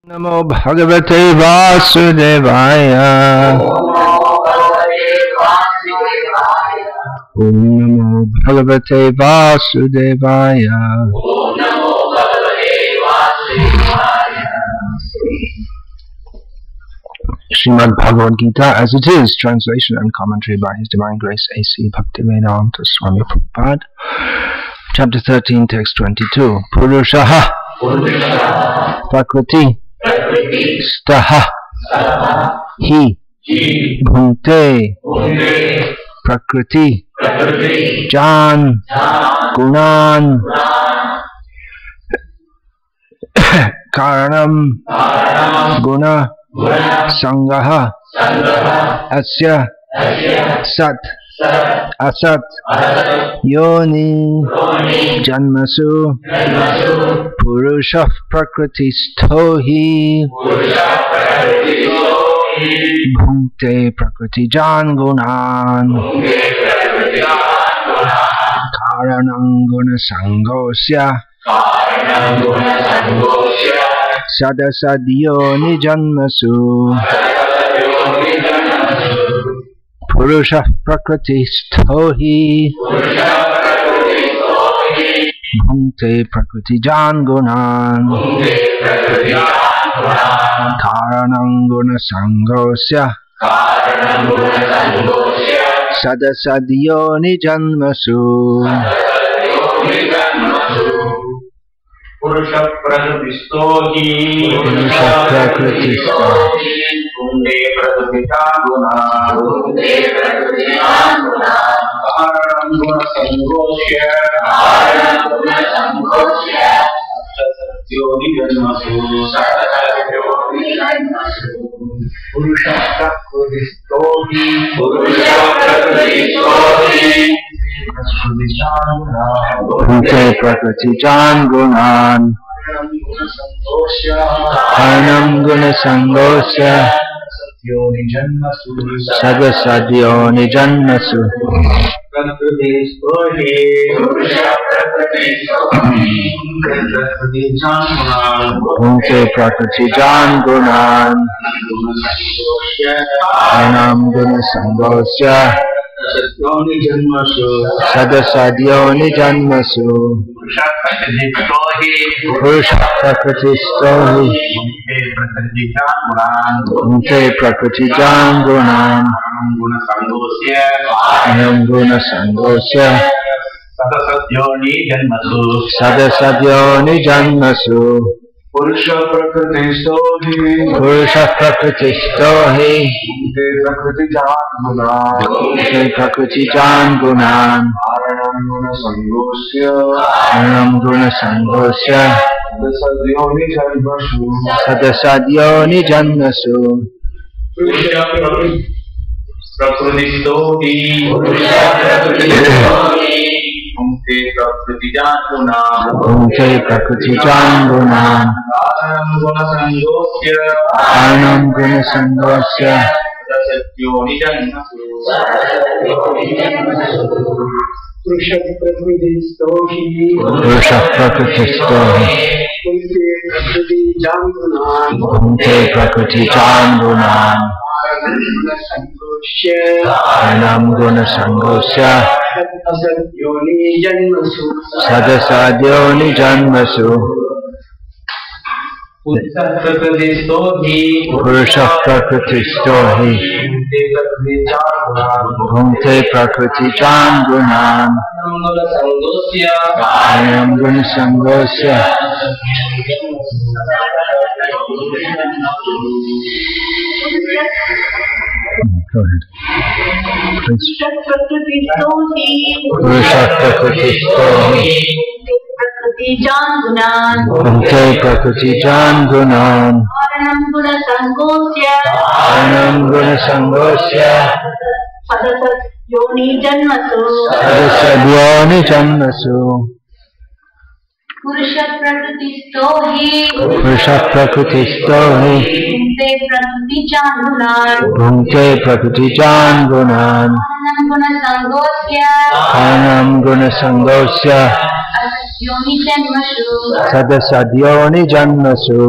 नमो भगवते वासुदेवाय। ओम नमो भगवते वासुदेवाय। Srimad Bhagavad Gita as it is, translation and commentary by His Divine Grace A.C. Bhakti Vikasa Swami Prabhupada. Chapter 13, text 22. Purusha Prakriti Staha Hi Bhunte Prakriti Jan Gunan Karanam Guna Sangaha Asya Sat Asat Yoni Janmasu Purusha Prakriti Stohi Bhunte Prakriti Jan Gunan Karanam Guna Sangosya Sadasadyo Nijanmasu Purusha Prakriti Stohi Bhunte Prakriti Jan Gunan Karanam Guna Sangosya Sadasadyo Nijanmasu Purusha Prakriti Stohi Purusha Prakriti Stohi Bhunte Prakriti Jan Gunan Karanam Guna Sangosya Sadasadyo Nijanmasu Purusha Prakriti Stohi Purusha Prakriti Stohi Bhunte Prakriti Jan Gunan Karanam Guna Sangosya Sadasadyo Nijanmasu Bhunte Prakriti Jan Gunan Karanam Guna Sangosya Sadasadyo Nijanmasu Purusha Prakriti Stohi Bhunte Prakriti Jan Gunan Karanam Guna Sangosya Sadasadyo Nijanmasu Purusha Prakriti Stohi Purusha Prakriti Stohi Bhunte Prakriti Jan Gunan Karanam Guna Sangosya Sadasadyo Nijanmasu Purusha Prakriti Stohi Bhunte Prakriti Jan Gunan Bhunte Prakriti Jan Gunan Karanam Guna Sangosya Sadasadyo Nijanmasu Purusha Prakriti Stohi Purusha Prakriti Stohi Bhunte Prakriti Jan Gunan Karanam Guna Sangosya Sadasadyo Nijanmasu Purusha Prakriti Stohi Bhunte Prakriti Jan Gunan Karanam Guna Sangosya Go ahead. Purusha Prakriti Stohi Prakriti Jan Gunan Bhunte Prakriti Jan Gunan Karanam Guna Sangosya Sadasadyo Nijanmasu Purusha Prakriti Stohi Purusha Prakriti Stohi Bhunte Prakriti Jan Gunan Karanam Guna Sangosya Sadasadyo Nijanmasu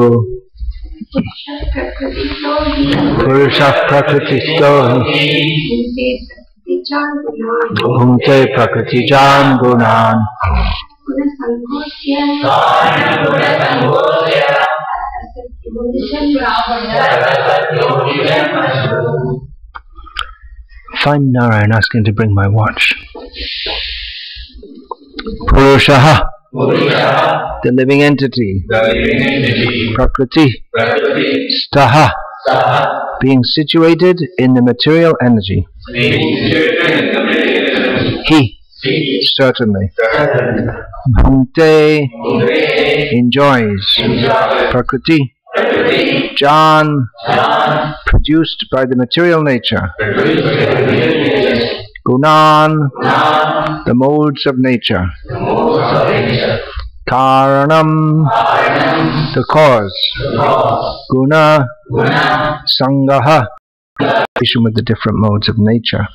Purusha Prakriti Stohi Bhunte Prakriti Jan Gunan Find Narayan, ask him to bring my watch. Purushaha, the living entity. Prakriti, Staha, being situated in the material energy. He, certainly. Bhunte, enjoys. Prakriti, Jan, produced by the material nature. Gunan, the modes of nature. Karanam, the cause. Guna, Sangaha, with the different modes of nature.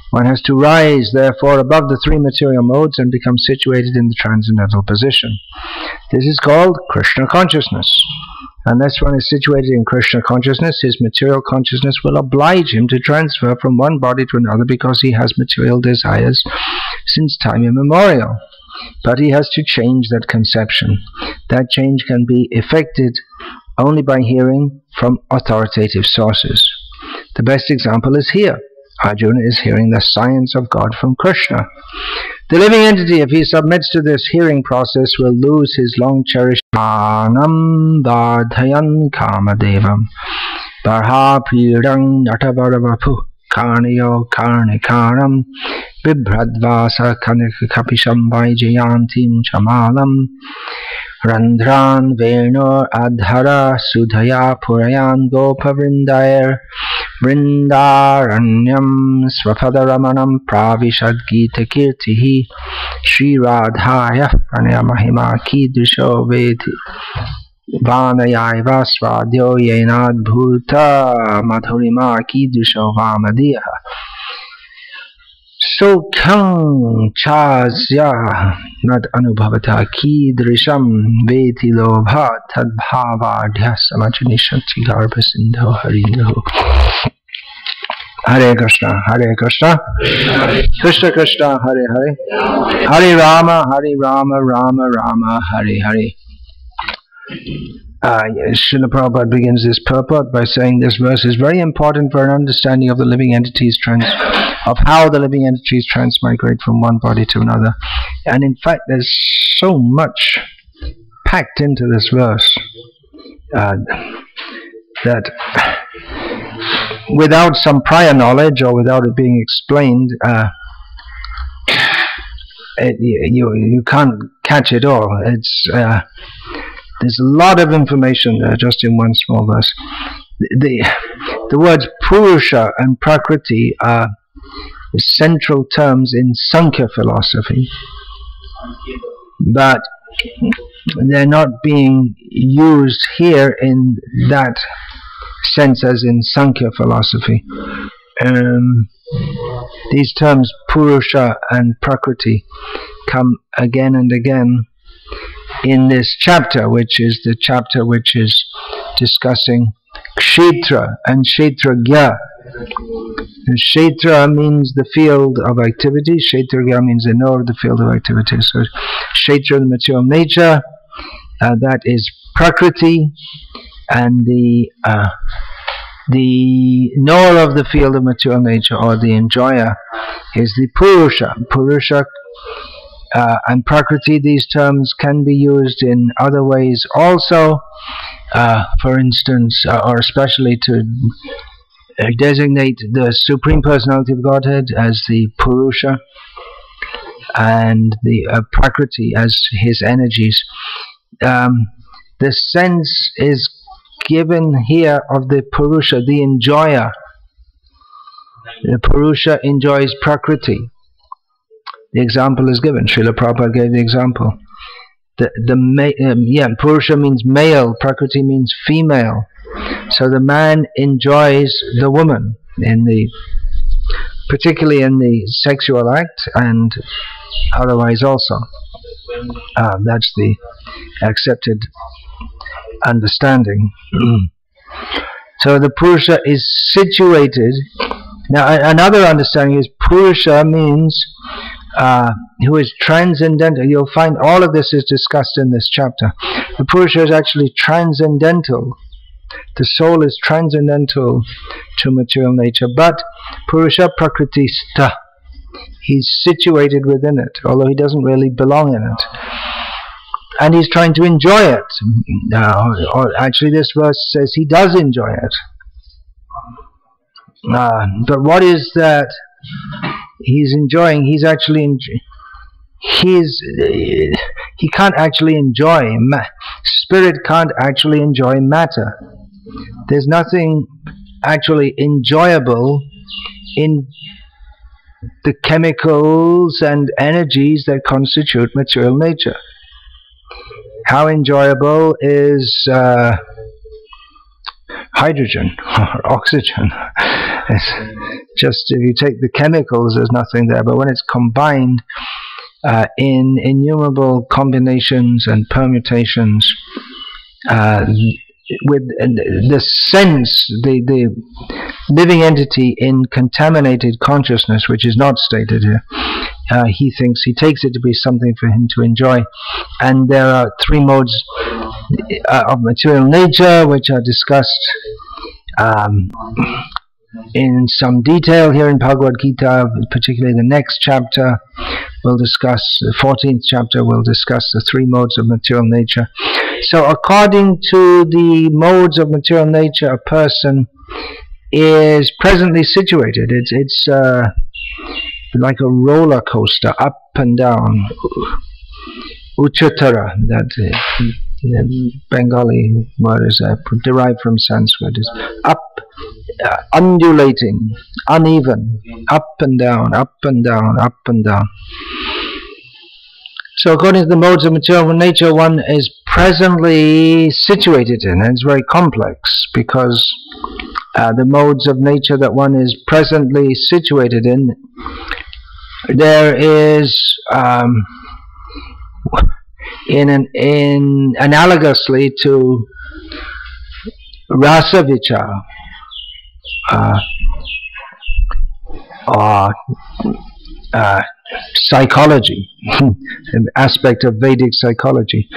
One has to rise, therefore, above the three material modes and become situated in the transcendental position. This is called Krishna consciousness. Unless one is situated in Krishna consciousness, his material consciousness will oblige him to transfer from one body to another because he has material desires since time immemorial. But he has to change that conception. That change can be effected only by hearing from authoritative sources. The best example is here. Arjuna is hearing the science of God from Krishna. The living entity, if he submits to this hearing process, will lose his long-cherished Anam Dardhayan Kamadevam Barha Pirang Natavadavapu Karniyo Karnikaram Bibhradvasa Kanikapisham Vaijayantim Chamalam Randran Venor Adhara Sudhaya Purayan Gopavrindayar Vrindaranyam Swapadaramanam Pravishad Gita Kirtihi Shri Radhaya Pranayamahima Kidrisho Veti Vanayaiva Swadyo Yenad Bhuta Madhurima Kidrisho Vamadiha So Kang Chasya Nad Anubhavata Kidrisham Veti Lobha Tadbhavadhya Samajanishanti Garbha Sindho Harindaho Hare Krishna, Krishna Krishna, Hare Hare, Hare Rama, Rama Rama, Hare Hare. Srila Prabhupada begins this purport by saying this verse is very important for an understanding of the living entities of how the living entities transmigrate from one body to another. And in fact, there's so much packed into this verse that without some prior knowledge or without it being explained, you can't catch it all. There's a lot of information there just in one small verse. The words Purusha and Prakriti are central terms in Sankhya philosophy, but they're not being used here in that sense as in Sankhya philosophy. These terms Purusha and Prakriti come again and again in this chapter, which is the chapter which is discussing Kshetra and Kshetragya. Kshetra means the field of activity, Kshetragya means the knower of the field of activity. So Kshetra, the material nature, that is Prakriti, and the knower of the field of material nature, or the enjoyer, is the Purusha. Purusha and Prakriti, these terms can be used in other ways also, for instance, or especially to designate the Supreme Personality of Godhead as the Purusha, and the Prakriti as his energies. The sense is given here of the Purusha, the enjoyer. The Purusha enjoys Prakriti. The example is given. Srila Prabhupada gave the example. Purusha means male, Prakriti means female. So the man enjoys the woman, particularly in the sexual act, and otherwise also. That's the accepted understanding. So the Purusha is situated. Now another understanding is Purusha means who is transcendental. You'll find all of this is discussed in this chapter. The Purusha is actually transcendental. The soul is transcendental to material nature, but Purusha Prakriti sta. He's situated within it, although he doesn't really belong in it. And he's trying to enjoy it. Or actually this verse says he does enjoy it. But what is that he's enjoying? He's actually he can't actually enjoy. Spirit can't actually enjoy matter. There's nothing actually enjoyable in the chemicals and energies that constitute material nature. How enjoyable is hydrogen or oxygen? It's just if you take the chemicals, there's nothing there. But when it's combined in innumerable combinations and permutations, with the sense, the living entity in contaminated consciousness, which is not stated here, he takes it to be something for him to enjoy. And there are three modes of material nature which are discussed in some detail here in Bhagavad Gita, particularly the next chapter. We'll discuss, the 14th chapter, we'll discuss the three modes of material nature. So according to the modes of material nature, a person is presently situated. It's like a roller coaster, up and down. Uchatara, that Bengali word is derived from Sanskrit, is up, undulating, uneven, up and down, up and down, up and down. So according to the modes of material nature, one is presently situated in, and it's very complex because the modes of nature that one is presently situated in, there is analogously to rasa vichar or psychology, an aspect of Vedic psychology.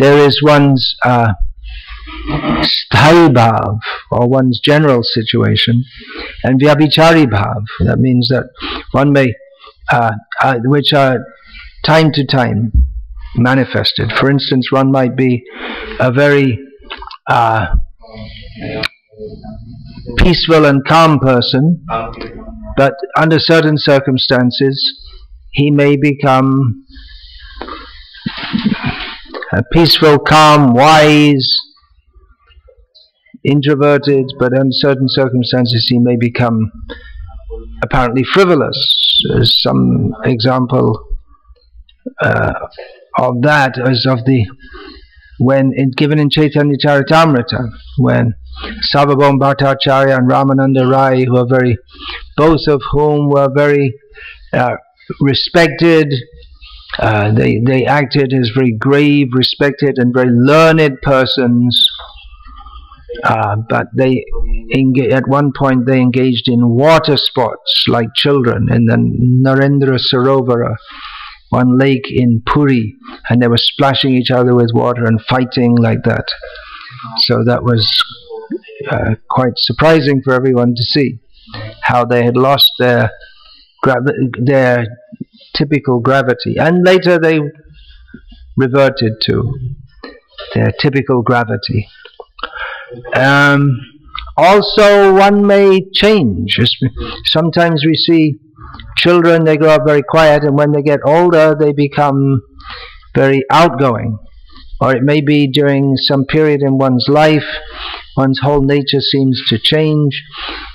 There is one's sthayi bhav, or one's general situation, and vyabhichari bhav. That means that one may, which are time to time manifested. For instance, one might be a very peaceful and calm person, but under certain circumstances he may become peaceful, calm, wise, introverted, but under certain circumstances he may become apparently frivolous. Some example of that is given in Chaitanya Charitamrita, when Sarvabhauma Bhattacharya and Ramananda Rai, both of whom were very respected, they acted as very grave, respected and very learned persons, but at one point they engaged in water sports like children in the Narendra Sarovara, one lake in Puri, and they were splashing each other with water and fighting like that. So that was quite surprising for everyone to see how they had lost their typical gravity, and later they reverted to their typical gravity. Also, one may change. Sometimes we see children, they grow up very quiet, and when they get older they become very outgoing. Or it may be during some period in one's life, one's whole nature seems to change.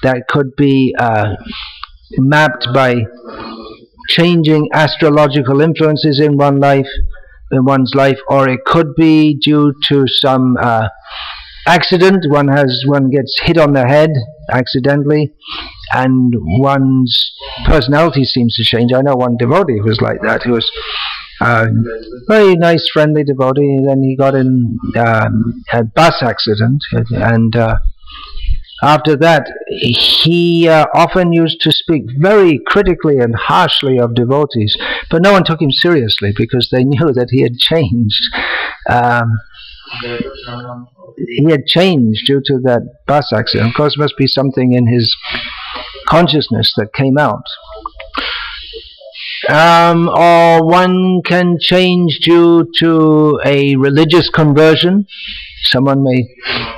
That could be mapped by changing astrological influences in one's life, or it could be due to some accident. One gets hit on the head accidentally, and one's personality seems to change. I know one devotee who was like that, who was a very nice, friendly devotee, and then he got in a bus accident, and after that, he often used to speak very critically and harshly of devotees, but no one took him seriously because they knew that he had changed. He had changed due to that bus accident. Of course, there must be something in his consciousness that came out. Or one can change due to a religious conversion. Someone may,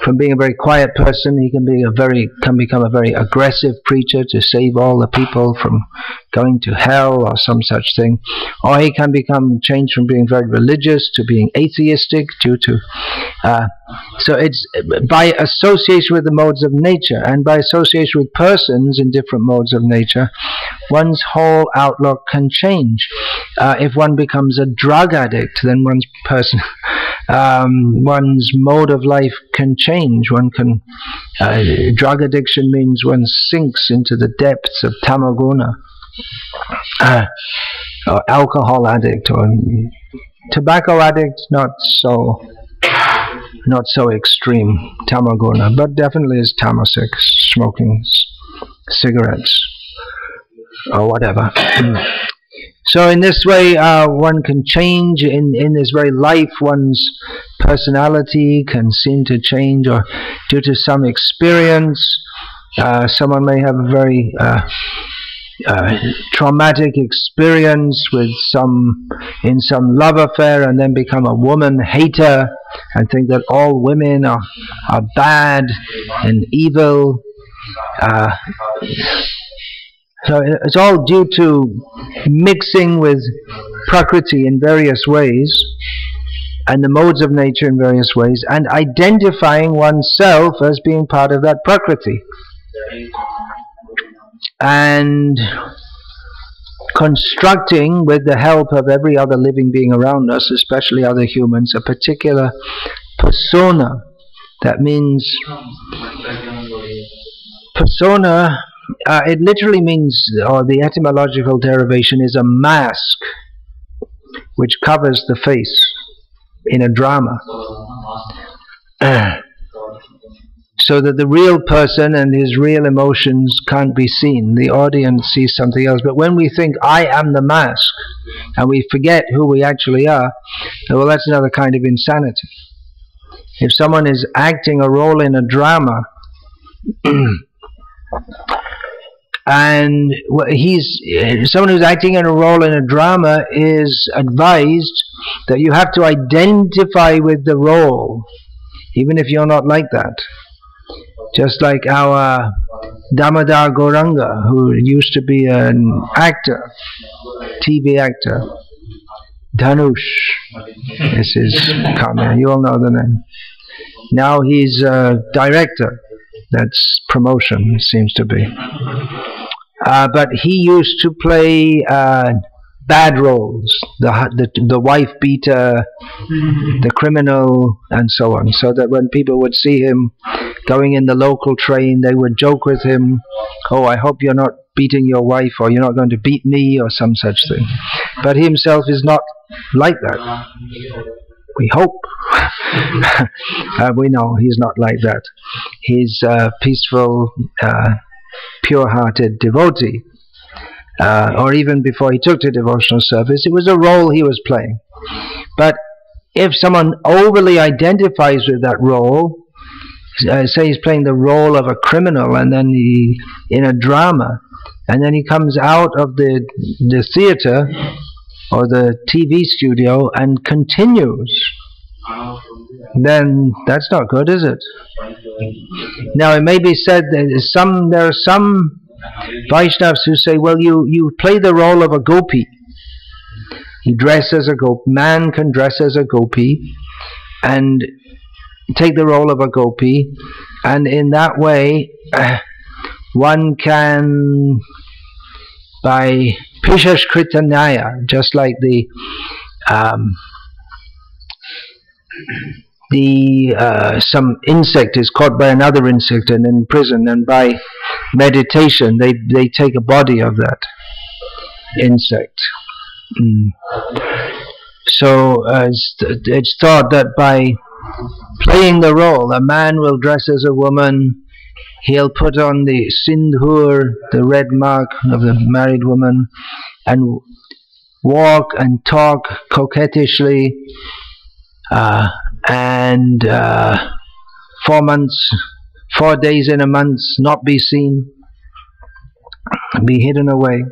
from being a very quiet person, he can become a very aggressive preacher to save all the people from going to hell or some such thing. Or he can change from being very religious to being atheistic due to... so it's by association with the modes of nature and by association with persons in different modes of nature, one's whole outlook can change. If one becomes a drug addict, then one's mode of life can change. One can drug addiction means one sinks into the depths of tamaguna, or alcohol addict, or tobacco addict, not so extreme, tamaguna, but definitely is tamasik, smoking cigarettes or whatever. So in this way, one can change in this very life. One's personality can seem to change, or due to some experience. Someone may have a very traumatic experience with in some love affair, and then become a woman hater and think that all women are bad and evil. So it's all due to mixing with Prakriti in various ways, and the modes of nature in various ways, and identifying oneself as being part of that Prakriti. And constructing, with the help of every other living being around us, especially other humans, a particular persona. That means persona, it literally means, or the etymological derivation is a mask which covers the face in a drama, so that the real person and his real emotions can't be seen. The audience sees something else. But when we think, I am the mask, and we forget who we actually are, well, that's another kind of insanity. If someone is acting a role in a drama, and someone who's acting in a role in a drama is advised that you have to identify with the role, even if you're not like that. Just like our Damodar Gauranga, who used to be an actor, TV actor, Dhanush is his comment. You all know the name. Now he's a director. That's promotion, it seems to be. But he used to play bad roles, the wife beater, the criminal, and so on, so that when people would see him going in the local train, they would joke with him, oh, I hope you're not beating your wife, or you're not going to beat me, or some such thing. But he himself is not like that. We hope. We know he's not like that. He's a peaceful, pure-hearted devotee. Or even before he took to devotional service, it was a role he was playing. But if someone overly identifies with that role, say he's playing the role of a criminal, and then in a drama, and then he comes out of the theater or the TV studio and continues, then that's not good, is it? Now it may be said that there are some Vaishnavas who say, well, you play the role of a gopi. You dress as a gopi. Man can dress as a gopi and take the role of a gopi, and in that way one can, by Pishashkrita Nyaya, just like some insect is caught by another insect and in prison, and by meditation they take a body of that insect. So it's thought that by playing the role, a man will dress as a woman, he'll put on the sindhur, the red mark of the married woman, and walk and talk coquettishly, and 4 days in a month, not be seen, be hidden away.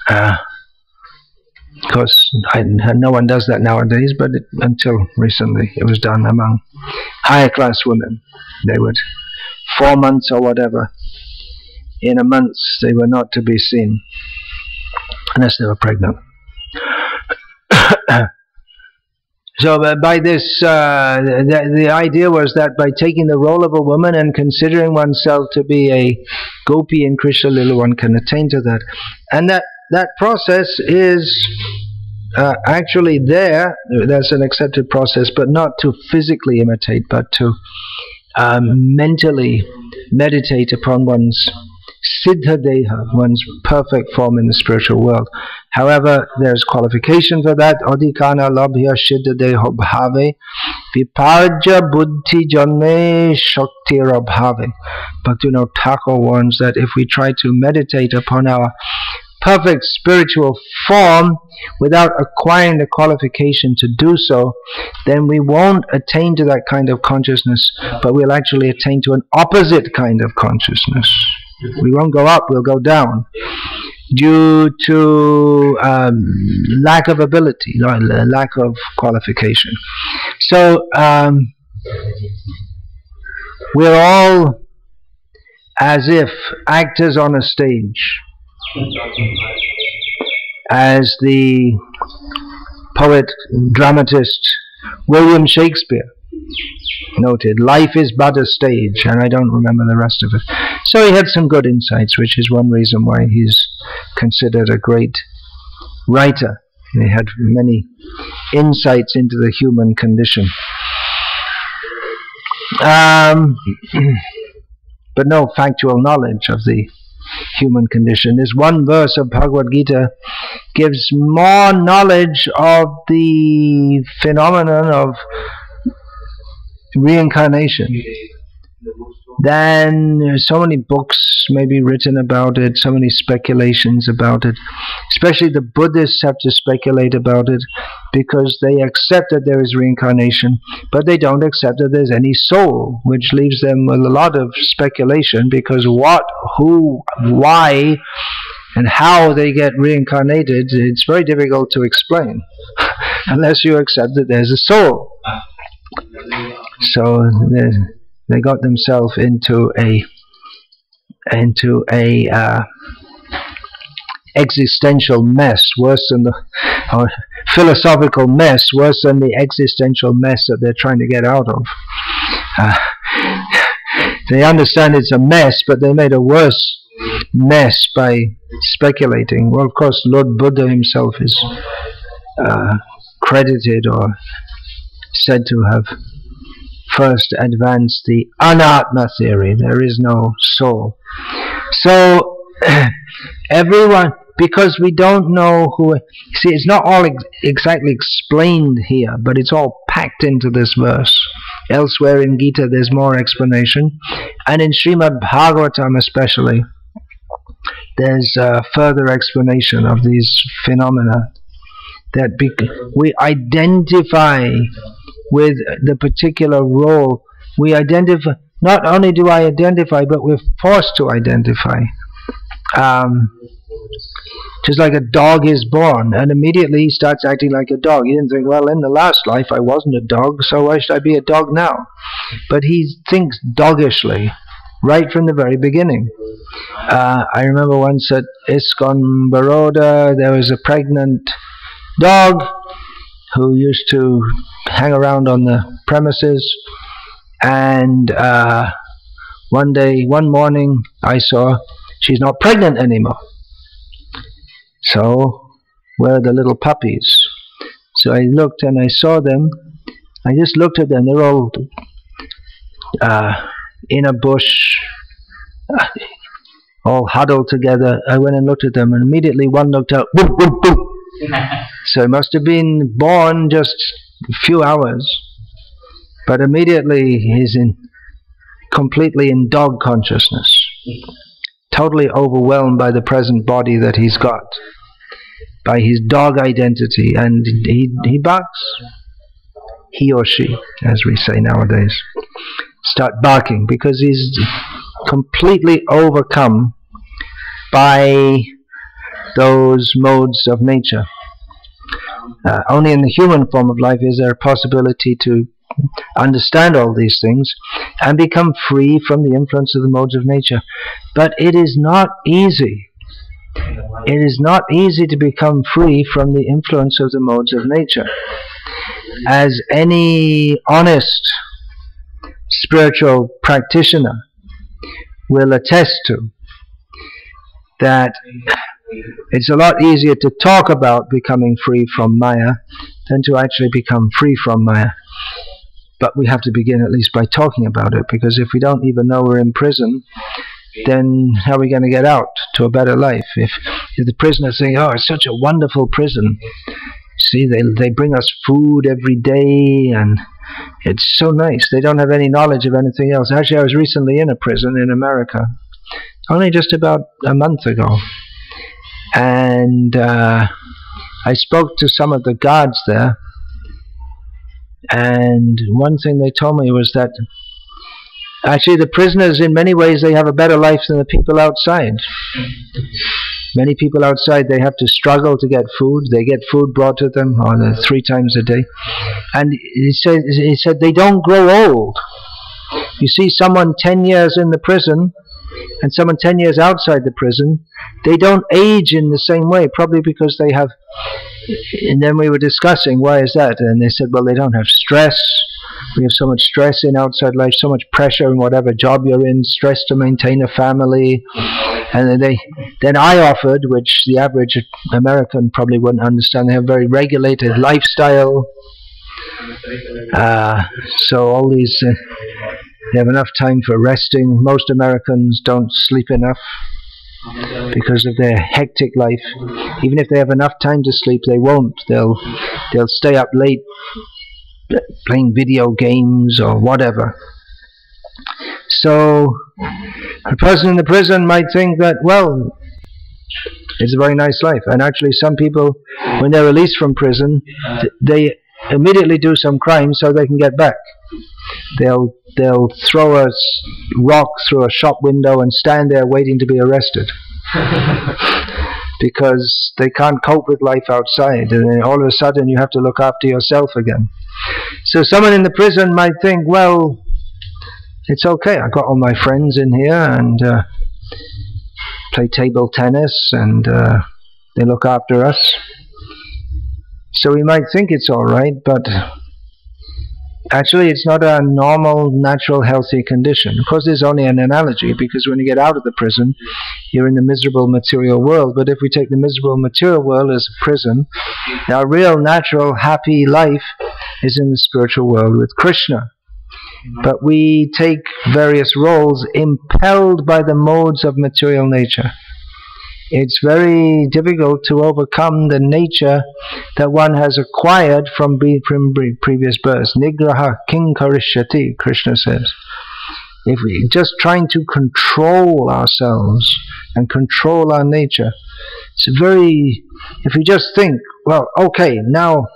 Of course, no one does that nowadays, but until recently it was done among higher class women. They would, 4 months or whatever, in a month they were not to be seen, unless they were pregnant. So by this, the idea was that by taking the role of a woman and considering oneself to be a gopi in Krishna Lila, one can attain to that. And that process is actually there. That's an accepted process, but not to physically imitate, but to mentally meditate upon one's siddha deha, one's perfect form in the spiritual world. However, there's qualification for that. Adhikana labhya siddha deho bhave viparja buddhi janme shaktir abhave. Bhaktivinoda Thakur warns that if we try to meditate upon our perfect spiritual form without acquiring the qualification to do so, then we won't attain to that kind of consciousness, but we'll actually attain to an opposite kind of consciousness. We won't go up, we'll go down, due to lack of ability, lack of qualification. So we're all as if actors on a stage. As the poet, dramatist William Shakespeare noted, life is but a stage, and I don't remember the rest of it. So he had some good insights, which is one reason why he's considered a great writer. He had many insights into the human condition. But no factual knowledge of the human condition. This one verse of Bhagavad Gita gives more knowledge of the phenomenon of reincarnation than so many books may be written about it, so many speculations about it. Especially the Buddhists have to speculate about it because they accept that there is reincarnation, but they don't accept that there's any soul, which leaves them with a lot of speculation, because what, who, why, and how they get reincarnated, it's very difficult to explain unless you accept that there's a soul. So they got themselves into a existential mess, worse than or philosophical mess, worse than the existential mess that they're trying to get out of. They understand it's a mess, but they made a worse mess by speculating. Well, of course, Lord Buddha himself is credited or said to have first advanced the anatma theory. There is no soul. So everyone, because we don't know who, see, it's not all exactly explained here, but it's all packed into this verse. Elsewhere in Gita there's more explanation, and in Srimad Bhagavatam especially there's further explanation of these phenomena, that we identify with the particular role. We identify, not only do I identify, but we're forced to identify. Just like a dog is born and immediately he starts acting like a dog. He didn't think, well, in the last life I wasn't a dog, so why should I be a dog now? But he thinks doggishly right from the very beginning. I remember once at ISKCON Baroda there was a pregnant dog who used to hang around on the premises, and one morning I saw she's not pregnant anymore. So where are the little puppies? So I looked and I saw them. I just looked at them. They're all in a bush, all huddled together. I went and looked at them, and immediately one looked out. Boop, boop, boop. So he must have been born just a few hours, but immediately he's in completely in dog consciousness, totally overwhelmed by the present body that he's got, by his dog identity, and he barks. He or she, as we say nowadays, start barking because he's completely overcome by those modes of nature. Only in the human form of life is there a possibility to understand all these things and become free from the influence of the modes of nature. But it is not easy. It is not easy to become free from the influence of the modes of nature. As any honest spiritual practitioner will attest to, that it's a lot easier to talk about becoming free from Maya than to actually become free from Maya. But we have to begin at least by talking about it, because if we don't even know we're in prison, then how are we going to get out to a better life? If the prisoners say, oh, it's such a wonderful prison, see, they bring us food every day and it's so nice. They don't have any knowledge of anything else. Actually, I was recently in a prison in America, only just about a month ago. And I spoke to some of the guards there, and one thing they told me was that actually the prisoners, in many ways, they have a better life than the people outside. Many people outside, they have to struggle to get food. They get food brought to them 3 times a day. And he said they don't grow old. You see someone 10 years in the prison and someone 10 years outside the prison, they don't age in the same way, probably because they have... And then we were discussing, why is that? And they said, well, they don't have stress. We have so much stress in outside life, so much pressure in whatever job you're in, stress to maintain a family. And then I offered, which the average American probably wouldn't understand, they have a very regulated lifestyle. So all these, they have enough time for resting. Most Americans don't sleep enough because of their hectic life. Even if they have enough time to sleep, they won't. They'll stay up late playing video games or whatever. So a person in the prison might think that, well, it's a very nice life. And actually some people, when they're released from prison, they immediately do some crime so they can get back. They'll throw a rock through a shop window and stand there waiting to be arrested. Because they can't cope with life outside, and then all of a sudden you have to look after yourself again. So someone in the prison might think, well, it's okay, I got all my friends in here and play table tennis and they look after us. So we might think it's all right, but actually it's not a normal, natural, healthy condition. Of course, there's only an analogy, because when you get out of the prison, you're in the miserable material world. But if we take the miserable material world as a prison, our real, natural, happy life is in the spiritual world with Krishna. But we take various roles impelled by the modes of material nature. It's very difficult to overcome the nature that one has acquired from previous births. Nigraha kinkarishyati, Krishna says. If we just trying to control ourselves and control our nature, it's very... If we just think, well, okay, now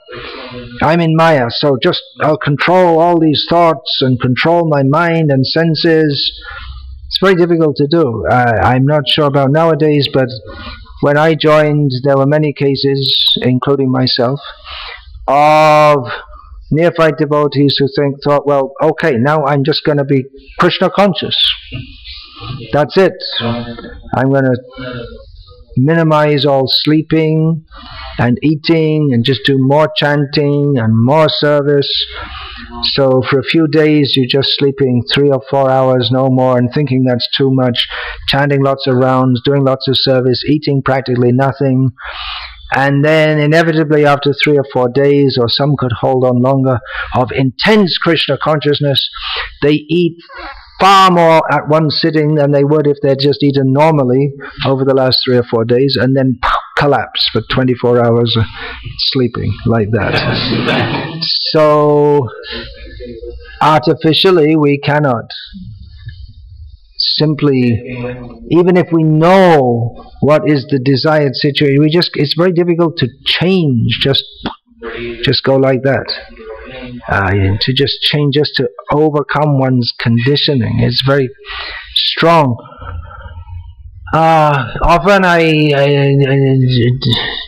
I'm in Maya, so just I'll control all these thoughts and control my mind and senses. It's very difficult to do. I'm not sure about nowadays, but when I joined, there were many cases, including myself, of neophyte devotees who thought, well, okay, now I'm just going to be Krishna conscious. That's it. I'm going to minimize all sleeping and eating and just do more chanting and more service. So for a few days you're just sleeping 3 or 4 hours, no more, and thinking that's too much, chanting lots of rounds, doing lots of service, eating practically nothing. And then inevitably after 3 or 4 days, or some could hold on longer, of intense Krishna consciousness, they eat far more at one sitting than they would if they'd just eaten normally over the last 3 or 4 days, and then collapse for 24 hours sleeping like that. So artificially we cannot simply, even if we know what is the desired situation, it's very difficult to change, just go like that. To just change, just to overcome one's conditioning, it's very strong. Often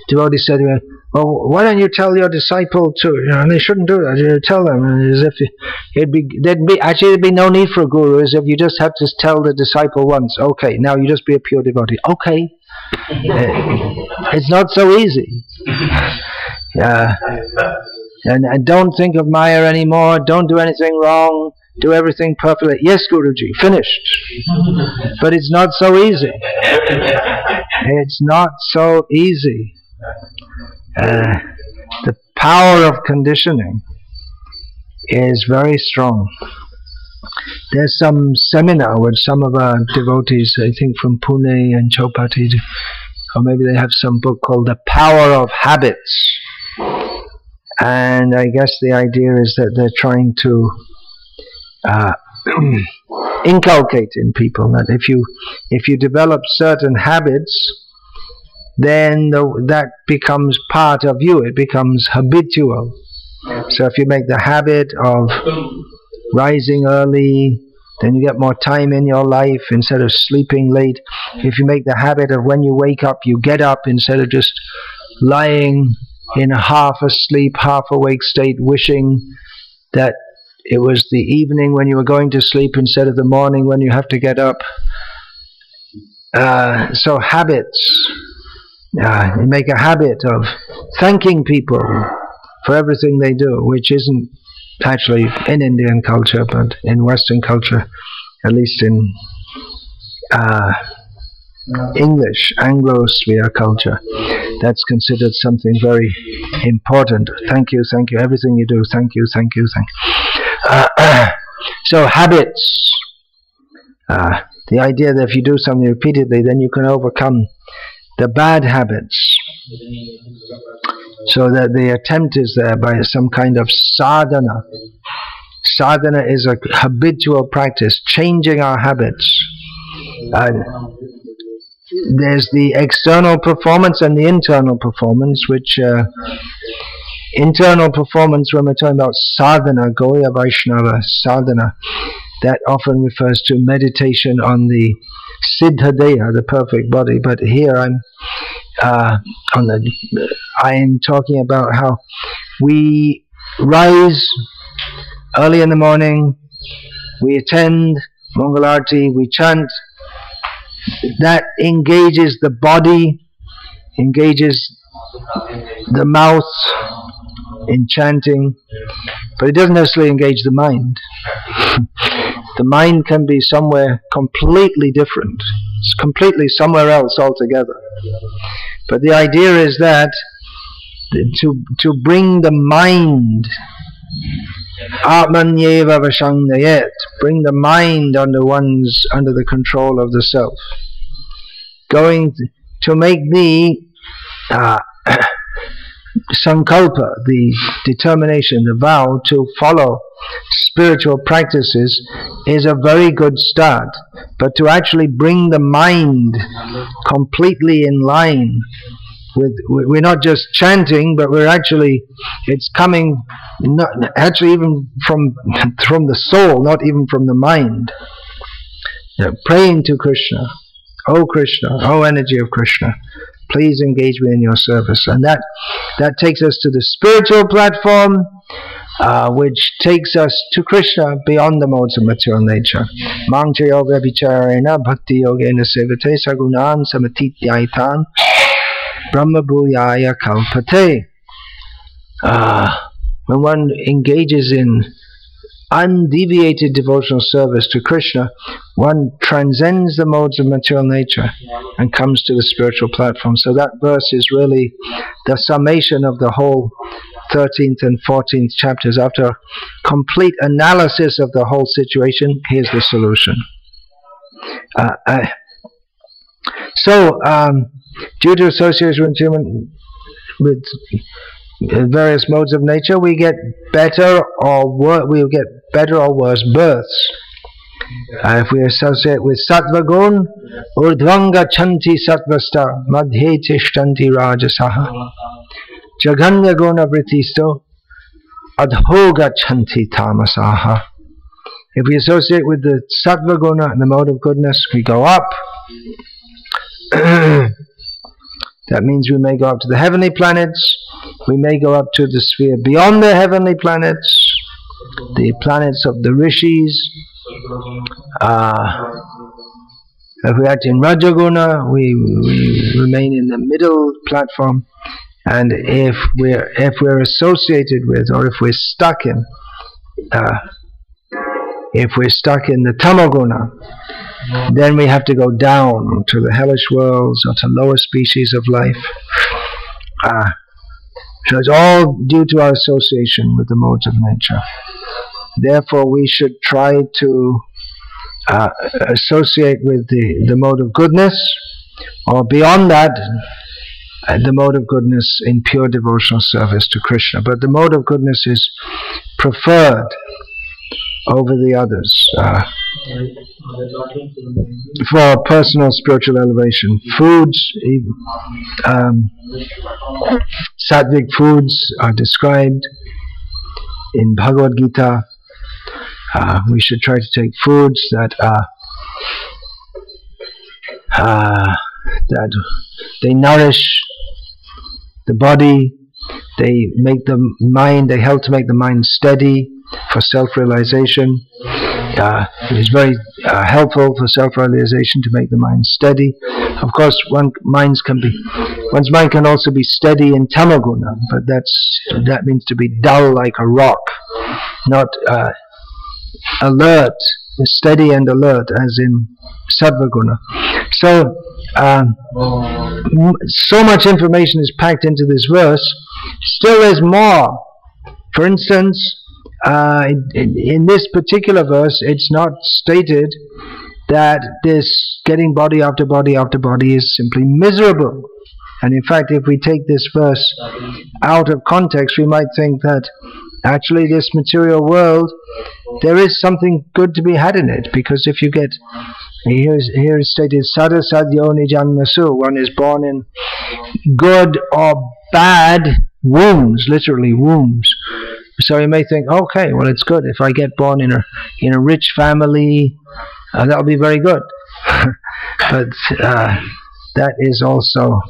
devotees say to me, "Oh, why don't you tell your disciple to?" And they shouldn't do that. You tell them as if it'd be no need for a guru. As if you just have to tell the disciple once. Okay, now you just be a pure devotee. Okay, it's not so easy. And don't think of Maya anymore. Don't do anything wrong. Do everything perfectly. Yes, Guruji, finished. But it's not so easy. It's not so easy. The power of conditioning is very strong. There's some seminar with some of our devotees, I think from Pune and Chopati, or maybe they have some book called The Power of Habits. And I guess the idea is that they're trying to inculcate in people that if you develop certain habits, then that becomes part of you. It becomes habitual. So if you make the habit of rising early, then you get more time in your life instead of sleeping late. If you make the habit of when you wake up, you get up instead of just lying in a half asleep, half awake state, wishing that it was the evening when you were going to sleep instead of the morning when you have to get up. So habits. You make a habit of thanking people for everything they do, which isn't actually in Indian culture, but in Western culture, at least in English, Anglo-sphere culture, that's considered something very important. Thank you, everything you do, thank you. So habits. The idea that if you do something repeatedly, then you can overcome the bad habits. So that the attempt is there by some kind of sadhana. Sadhana is a habitual practice, changing our habits. There's the external performance and the internal performance, which internal performance, when we're talking about sadhana, Goya Vaishnava sadhana, that often refers to meditation on the Siddha Deha, the perfect body. But here I'm talking about how we rise early in the morning, we attend Mangalarti, we chant. That engages the body, engages the mouth in chanting, but it doesn't necessarily engage the mind. The mind can be somewhere completely different. It's completely somewhere else altogether. But the idea is that to bring the mind, Atmanyeva Vashangnayet, bring the mind under the control of the self. Going to make the sankalpa, the determination, the vow to follow spiritual practices is a very good start. But to actually bring the mind completely in line with, we're not just chanting, but it's coming not actually even from the soul, not even from the mind. Praying to Krishna, oh energy of Krishna, please engage me in your service. And that takes us to the spiritual platform, which takes us to Krishna beyond the modes of material nature. Mangcha yoga vicharena bhakti yogena sevate sagunan samatityaitan brahma bhuyaya kalpate. When one engages in undeviated devotional service to Krishna, one transcends the modes of material nature and comes to the spiritual platform. So that verse is really the summation of the whole 13th and 14th chapters. After complete analysis of the whole situation, here's the solution. Due to association with various modes of nature, we get better or worse births. If we associate with sattva gun, urdhvanga chanti sattvasta, madhye tishtanti rajasaha, jaganya guna vritisto, adhoga chanti tamasaha. If we associate with the sattva guna, the mode of goodness, we go up. That means we may go up to the heavenly planets, we may go up to the sphere beyond the heavenly planets, the planets of the rishis. If we act in Rajaguna, we remain in the middle platform, and if we're associated with, or if we're stuck in the Tamaguna, then we have to go down to the hellish worlds or to lower species of life. So it's all due to our association with the modes of nature. Therefore, we should try to associate with the mode of goodness, or beyond that, the mode of goodness in pure devotional service to Krishna. But the mode of goodness is preferred over the others for personal spiritual elevation. Foods, sattvic foods are described in Bhagavad Gita. We should try to take foods that they nourish the body, they make the mind, they help to make the mind steady for self-realization. It is very helpful for self-realization to make the mind steady. Of course, one's mind can also be steady in tamaguna, but that means to be dull like a rock, not alert, steady and alert as in sattvaguna. So so much information is packed into this verse. Still there's more. For instance, in this particular verse, it's not stated that this getting body after body after body is simply miserable. And in fact, if we take this verse out of context, we might think that actually this material world, there is something good to be had in it. Because if you get, here is stated, sada sadyo nijanmasu, one is born in good or bad wombs, literally wombs. So you may think, okay, well, it's good if I get born in a rich family, that'll be very good. But that is also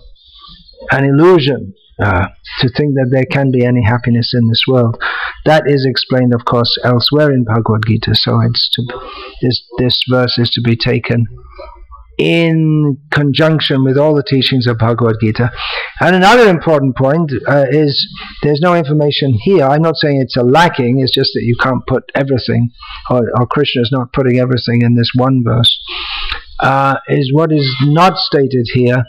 an illusion, to think that there can be any happiness in this world. That is explained, of course, elsewhere in Bhagavad Gita. So this verse is to be taken in conjunction with all the teachings of Bhagavad Gita. And another important point is there's no information here. I'm not saying it's a lacking, it's just that you can't put everything, or Krishna is not putting everything in this one verse. Is what is not stated here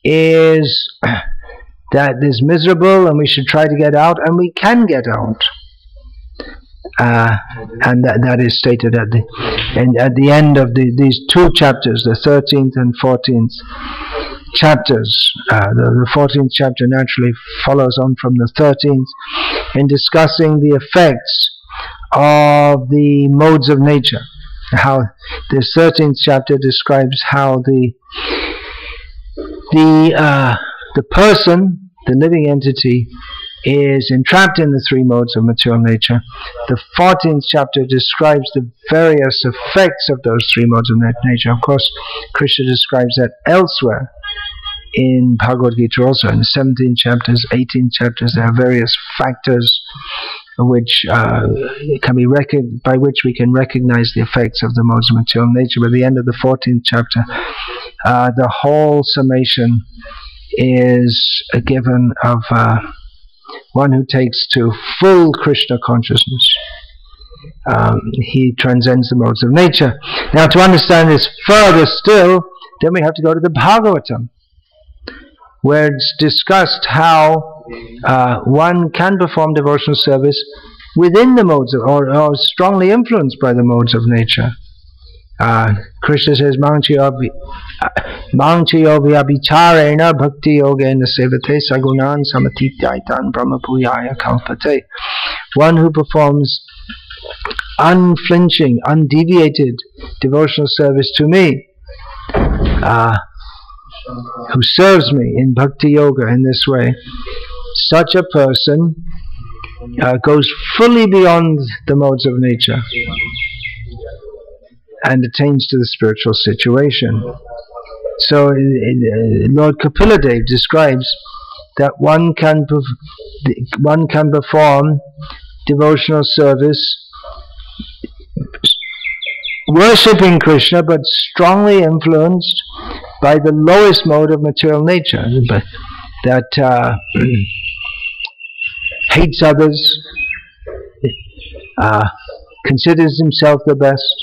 is that it's miserable and we should try to get out, and we can get out. And that is stated at the end of these two chapters, the 13th and 14th chapters. The 14th chapter naturally follows on from the 13th in discussing the effects of the modes of nature. How this 13th chapter describes how the person, the living entity, is entrapped in the three modes of material nature. The 14th chapter describes the various effects of those three modes of nature. Of course, Krishna describes that elsewhere in Bhagavad Gita also. In the 17th chapters, 18th chapters, there are various factors which can be by which we can recognize the effects of the modes of material nature. But at the end of the 14th chapter, the whole summation is given of one who takes to full Krishna consciousness. He transcends the modes of nature. Now, to understand this further still, then we have to go to the Bhagavatam, where it's discussed how one can perform devotional service within the modes of, or strongly influenced by the modes of nature. Krishna says, Mangchayo vyabhicharena bhakti yogena sevate sagunan samatitaitan brahmapuyaya kalpate. One who performs unflinching, undeviated devotional service to me, who serves me in bhakti yoga in this way, such a person goes fully beyond the modes of nature and attains to the spiritual situation. So Lord Kapila describes that one can perform devotional service worshipping Krishna, but strongly influenced by the lowest mode of material nature, that hates others, considers himself the best.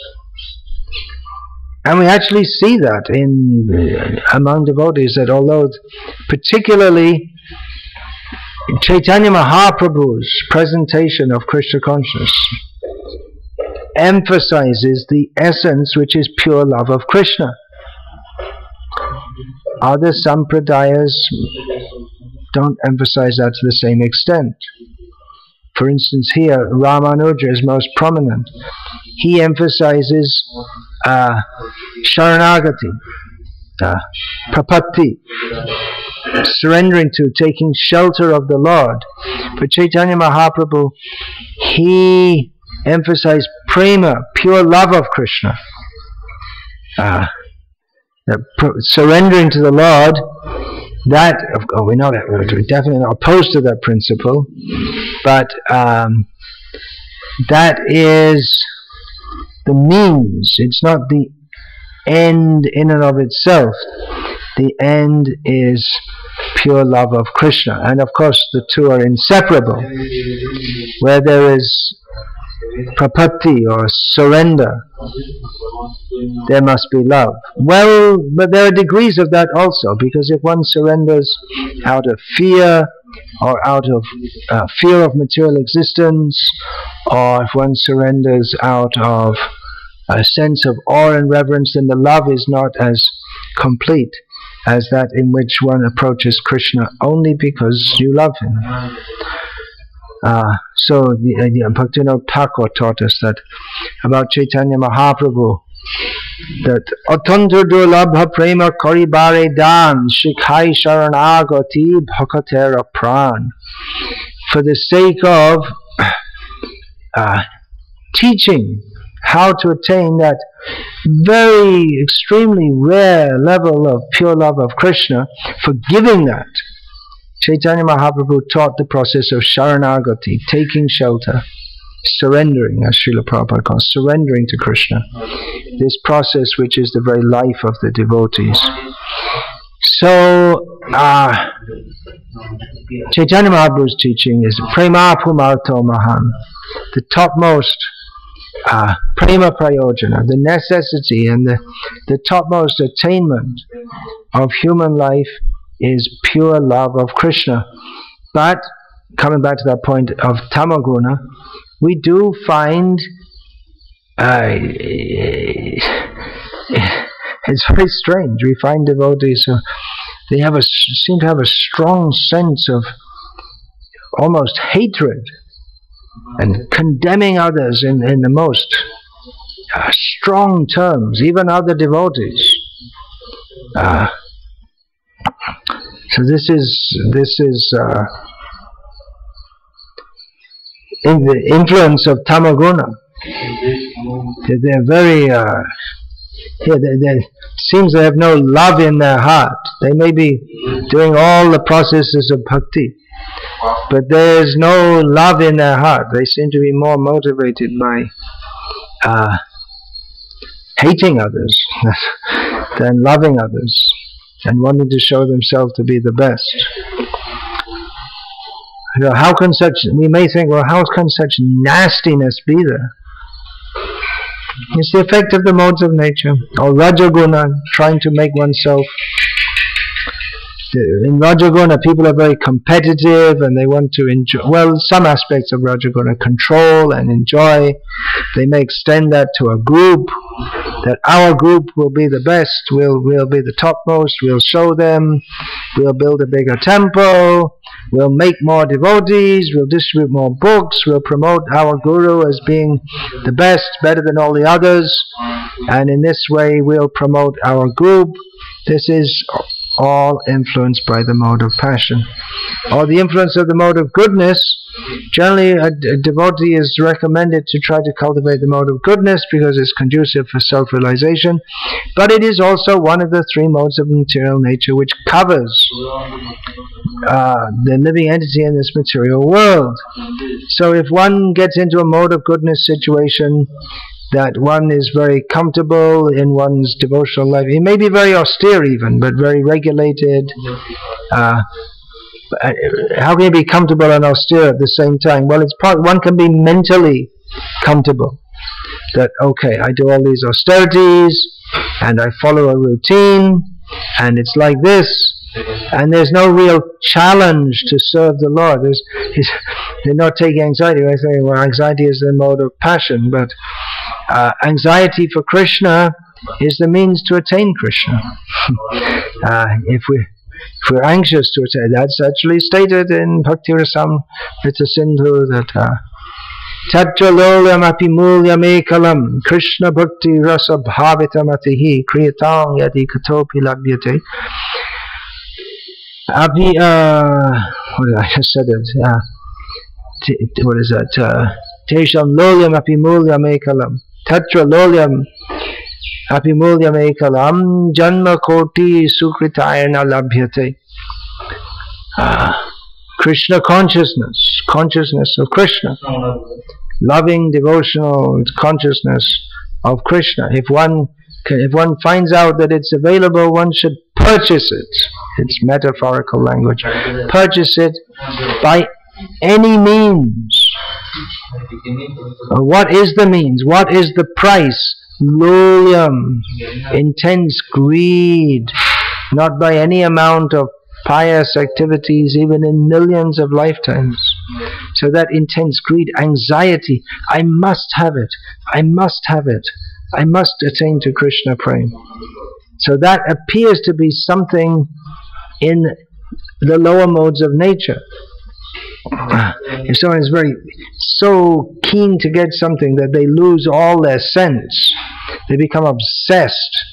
And we actually see that among devotees, that although particularly Chaitanya Mahaprabhu's presentation of Krishna consciousness emphasizes the essence which is pure love of Krishna. Other sampradayas don't emphasize that to the same extent. For instance, here Ramanuja is most prominent. He emphasizes sharanagati, prapatti, surrendering to, taking shelter of the Lord. For Chaitanya Mahaprabhu, he emphasized prema, pure love of Krishna. Surrendering to the Lord, that, we're definitely not opposed to that principle, but that is the means. It's not the end in and of itself. The end is pure love of Krishna. And of course the two are inseparable. Where there is prapatti or surrender, there must be love. Well, but there are degrees of that also, because if one surrenders out of fear, or out of fear of material existence, or if one surrenders out of a sense of awe and reverence, then the love is not as complete as that in which one approaches Krishna only because you love him. So Bhaktivinoda Thakur taught us that about Chaitanya Mahaprabhu, that Atantra Durlabha Prema Karibare Dan Shikhai Sharanagati Bhakatera Pran. For the sake of teaching how to attain that very extremely rare level of pure love of Krishna, for giving that, Chaitanya Mahaprabhu taught the process of sharanagati, taking shelter, surrendering, as Srila Prabhupada calls, surrendering to Krishna. This process which is the very life of the devotees. So, Chaitanya Mahaprabhu's teaching is Prema Pumarto Mahan, the topmost Prema Prayojana, the necessity and the topmost attainment of human life is pure love of Krishna. But coming back to that point of tamaguna, we do find it's very strange. We find devotees who they seem to have a strong sense of almost hatred and condemning others in the most strong terms, even other devotees. So this is in the influence of tamaguna. They're very it seems they have no love in their heart. They may be doing all the processes of bhakti, but there's no love in their heart. They seem to be more motivated by hating others than loving others and wanting to show themselves to be the best. You know, we may think, well, how can such nastiness be there? It's the effect of the modes of nature, or Rajaguna, trying to make oneself. In Rajaguna, people are very competitive and they want to enjoy, well, some aspects of Rajaguna, control and enjoy. They may extend that to a group. that our group will be the best, we'll be the topmost, we'll show them, we'll build a bigger temple, we'll make more devotees, we'll distribute more books, we'll promote our guru as being the best, better than all the others, and in this way we'll promote our group. This is all influenced by the mode of passion. Or the influence of the mode of goodness. Generally a devotee is recommended to try to cultivate the mode of goodness because it's conducive for self-realization, but it is also one of the three modes of material nature which covers the living entity in this material world. So if one gets into a mode of goodness situation, that one is very comfortable in one's devotional life. He may be very austere even, but very regulated. How can you be comfortable and austere at the same time? Well, one can be mentally comfortable. That, okay, I do all these austerities, and I follow a routine, and it's like this, and there's no real challenge to serve the Lord. They're not taking anxiety. I say, well, anxiety is the mode of passion, but anxiety for Krishna is the means to attain Krishna. If we're anxious to attain, that's actually stated in Bhakti Vikasa Swami that Tatra lolyam api mulyam ekalam Krishna bhakti rasa bhavitam atihi kriyatang yadi katopi labhyate. What did I just said it? What is that? Tesham lolyam api mulyam ekalam. Tatra lolyam api mulyam ekalam janma koti sukritayana labhyate. Krishna consciousness of Krishna, loving devotional consciousness of Krishna. If one finds out that it's available, one should purchase it. It's metaphorical language. Purchase it by any means. What is the means? What is the price? Lolyam, intense greed, not by any amount of pious activities, even in millions of lifetimes. So that intense greed, anxiety, I must have it, I must have it, I must attain to Krishna prema. So that appears to be something in the lower modes of nature. If someone is so keen to get something that they lose all their sense, they become obsessed,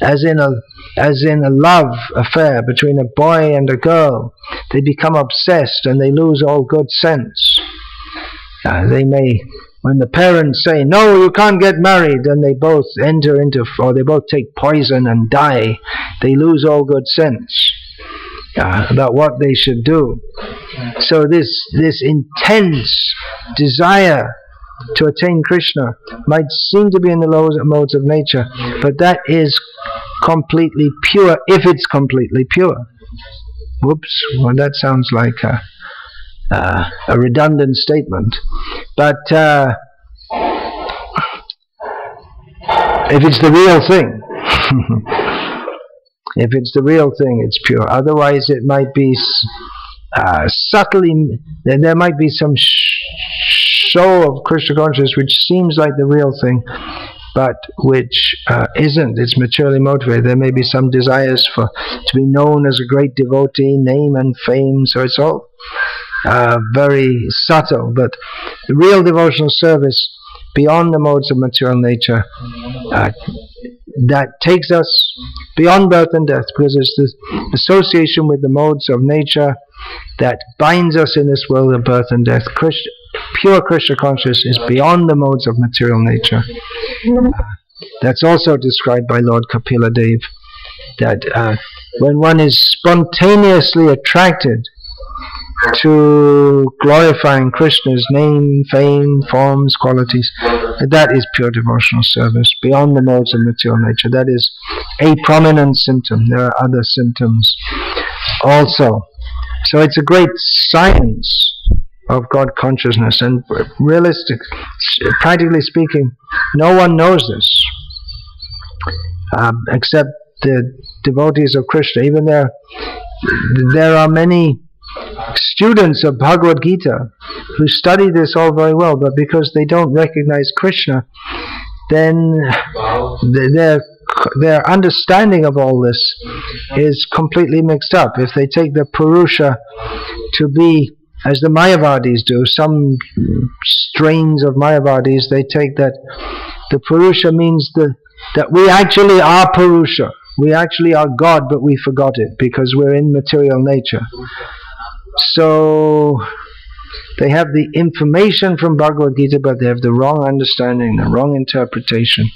as in a love affair between a boy and a girl. They become obsessed and they lose all good sense. They may, when the parents say, no, you can't get married, and they both enter into, or they both take poison and die, they lose all good sense about what they should do. So this intense desire to attain Krishna might seem to be in the lower modes of nature, but that is completely pure, if it's completely pure. Whoops, well that sounds like a redundant statement. But if it's the real thing, if it's the real thing, it's pure. Otherwise it might be subtly, there might be some show of Krishna consciousness which seems like the real thing, but which isn't. It's materially motivated. There may be some desires to be known as a great devotee, name and fame, so it's all very subtle. But the real devotional service beyond the modes of material nature, that takes us beyond birth and death, because it's this association with the modes of nature that binds us in this world of birth and death. Pure Krishna consciousness is beyond the modes of material nature. That's also described by Lord Kapila Dev, that when one is spontaneously attracted to glorifying Krishna's name, fame, forms, qualities, that is pure devotional service beyond the modes of material nature. That is a prominent symptom. There are other symptoms also. So it's a great science of God consciousness, and practically speaking, no one knows this except the devotees of Krishna. Even there are many students of Bhagavad Gita who study this all very well, but because they don't recognize Krishna, then their understanding of all this is completely mixed up. If they take the Purusha to be, as the Mayavadis do, some strains of Mayavadis, they take that the Purusha means that we actually are Purusha. We actually are God, but we forgot it because we're in material nature. So they have the information from Bhagavad Gita, but they have the wrong understanding, the wrong interpretation.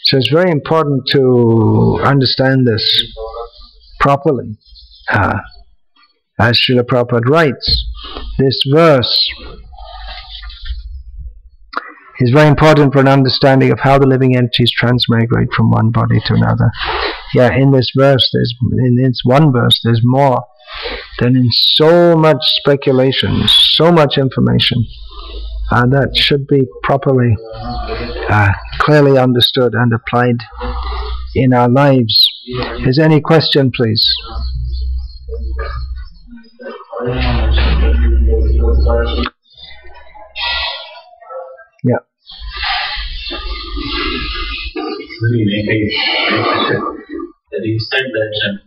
So it's very important to understand this properly. As Srila Prabhupada writes, this verse is very important for an understanding of how the living entities transmigrate from one body to another. Yeah, in this verse, in this one verse, there's more than in so much speculation, so much information. That should be properly, clearly understood and applied in our lives. Is there any question, please? Yeah. That you said that.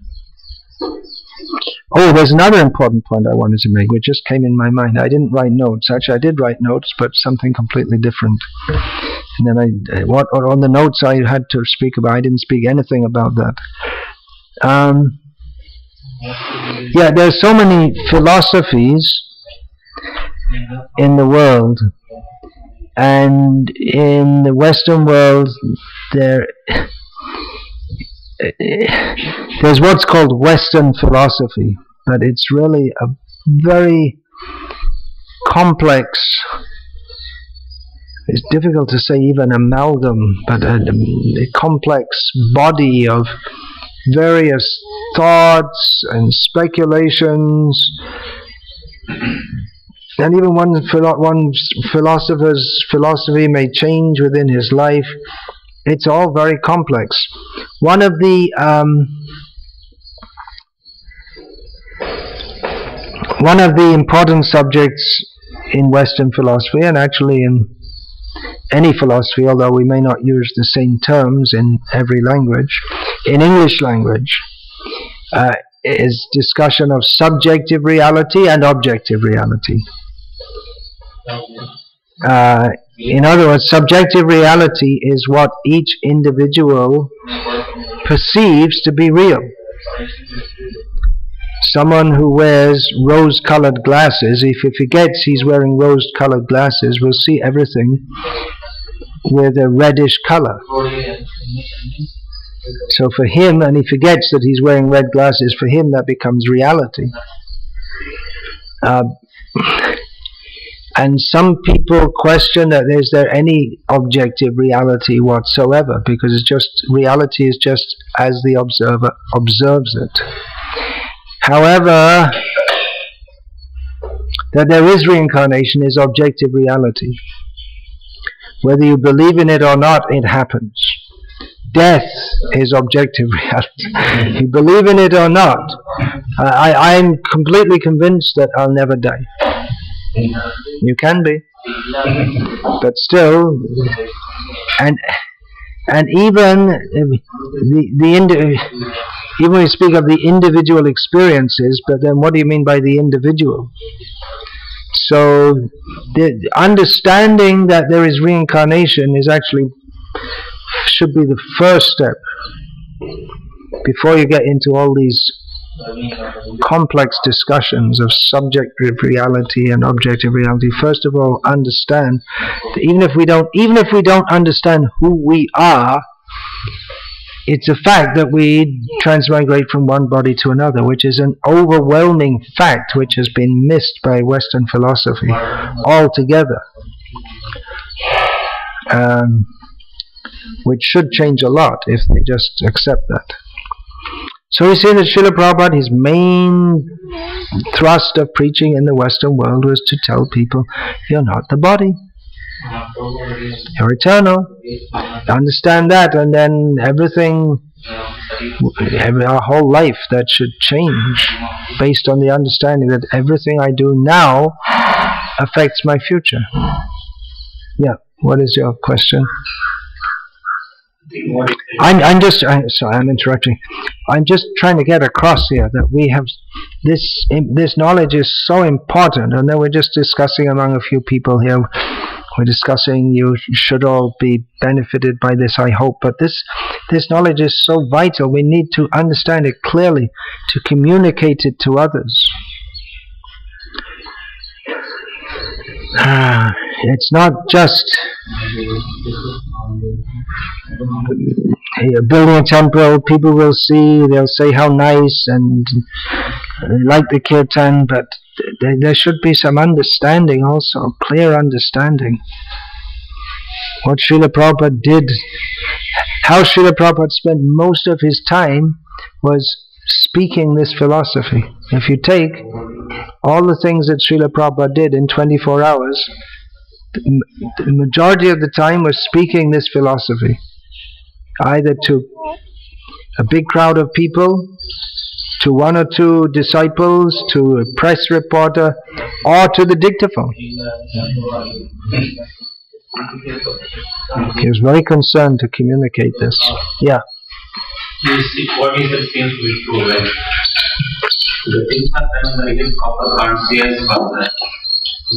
Oh, there's another important point I wanted to make, which just came in my mind. I didn't write notes. Actually, I did write notes, but something completely different. And then on the notes I had to speak about, I didn't speak anything about that. Yeah, there's so many philosophies in the world, and in the Western world, there's what's called Western philosophy, but it's really a very complex, it's difficult to say even amalgam, but a complex body of various thoughts and speculations, and even one philosopher's philosophy may change within his life. It's all very complex. One of the important subjects in Western philosophy, and actually in any philosophy, although we may not use the same terms in every language, in English language, is discussion of subjective reality and objective reality. In other words, subjective reality is what each individual perceives to be real. Someone who wears rose-colored glasses, if he forgets he's wearing rose-colored glasses, will see everything with a reddish color. So for him, and he forgets that he's wearing red glasses, for him that becomes reality. And some people question that is there any objective reality whatsoever, because it's just, reality is just as the observer observes it. However, that there is reincarnation is objective reality. Whether you believe in it or not, it happens. Death is objective reality. You believe in it or not. I'm completely convinced that I'll never die. You can be, but still, and even even we speak of the individual experiences, but then what do you mean by the individual? So the understanding that there is reincarnation is actually should be the first step before you get into all these complex discussions of subjective reality and objective reality. First of all, understand that even if we don't understand who we are, it's a fact that we transmigrate from one body to another, which is an overwhelming fact which has been missed by Western philosophy altogether, which should change a lot if they just accept that. So we see that Srila Prabhupada, his main thrust of preaching in the Western world was to tell people, you're not the body. You're eternal. Understand that, and then our whole life, that should change based on the understanding that everything I do now affects my future. Yeah, what is your question? Sorry, I'm interrupting. I'm just trying to get across here that we have this knowledge is so important, and then we're just discussing among a few people here. We're discussing you should all be benefited by this, I hope, but this knowledge is so vital. We need to understand it clearly to communicate it to others. It's not just building a temple, people will see, they'll say how nice and like the kirtan, but there should be some understanding also, clear understanding. What Srila Prabhupada did, how Srila Prabhupada spent most of his time was speaking this philosophy. If you take all the things that Srila Prabhupada did in 24 hours, the majority of the time was speaking this philosophy, either to a big crowd of people, to one or two disciples, to a press reporter, or to the dictaphone. He was very concerned to communicate this. Yeah. What is it seems to be true, right? The things are done in the proper conscience for the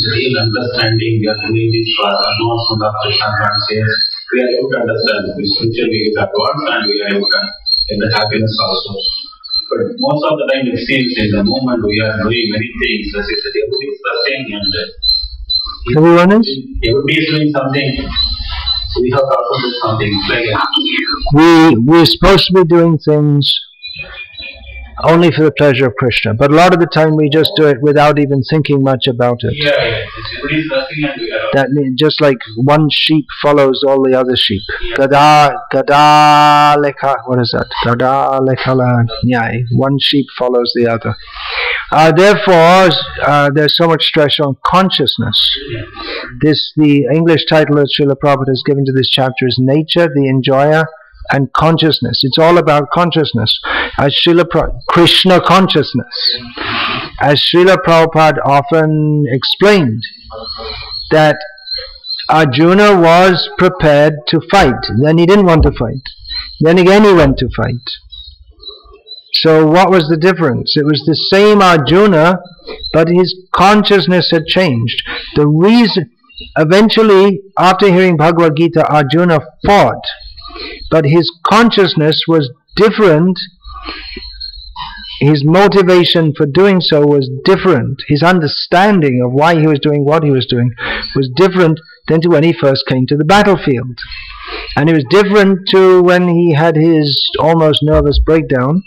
real understanding. We are doing this for not from the Krishna conscience. We are able to understand the spiritually is advanced, and we are able to get the happiness also. But most of the time it seems in the moment we are doing many things. As I said, everybody is rushing and everybody is doing something. So we have to also do something. We're supposed to be doing things only for the pleasure of Krishna, but a lot of the time we just do it without even thinking much about it. That means just like one sheep follows all the other sheep. Gada lekha, what is that? Gada lekha nyai. One sheep follows the other. Therefore, there's so much stress on consciousness. The English title that Srila Prabhupada has given to this chapter is Nature, the Enjoyer, and Consciousness. It's all about consciousness. Krishna consciousness. As Srila Prabhupada often explained, that Arjuna was prepared to fight. Then he didn't want to fight. Then again he went to fight. So what was the difference? It was the same Arjuna, but his consciousness had changed. The reason, eventually, after hearing Bhagavad Gita, Arjuna fought, but his consciousness was different. His motivation for doing so was different. His understanding of why he was doing what he was doing was different than to when he first came to the battlefield. And it was different to when he had his almost nervous breakdown,